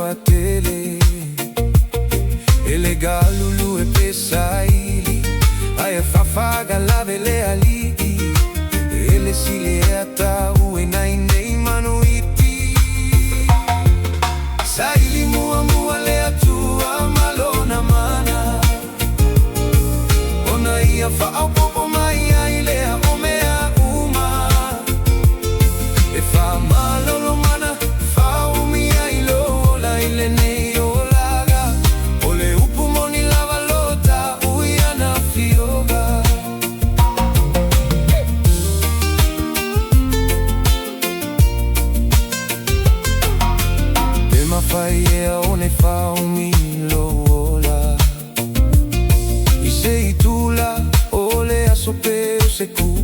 tua tele e le galulu e pesaili ai fafaga la vele ali e le sile ata ue nai nei manuiti saili mua mua le atua malona mana ona ia fa au popo mai ai le o mea uma e fa malolo mana fa umi ai lo la ile nei o laga o le upu moni lava lota uia na fioga e ma fai e o ne fa umi lo la i sei tu la o le asopeo se ku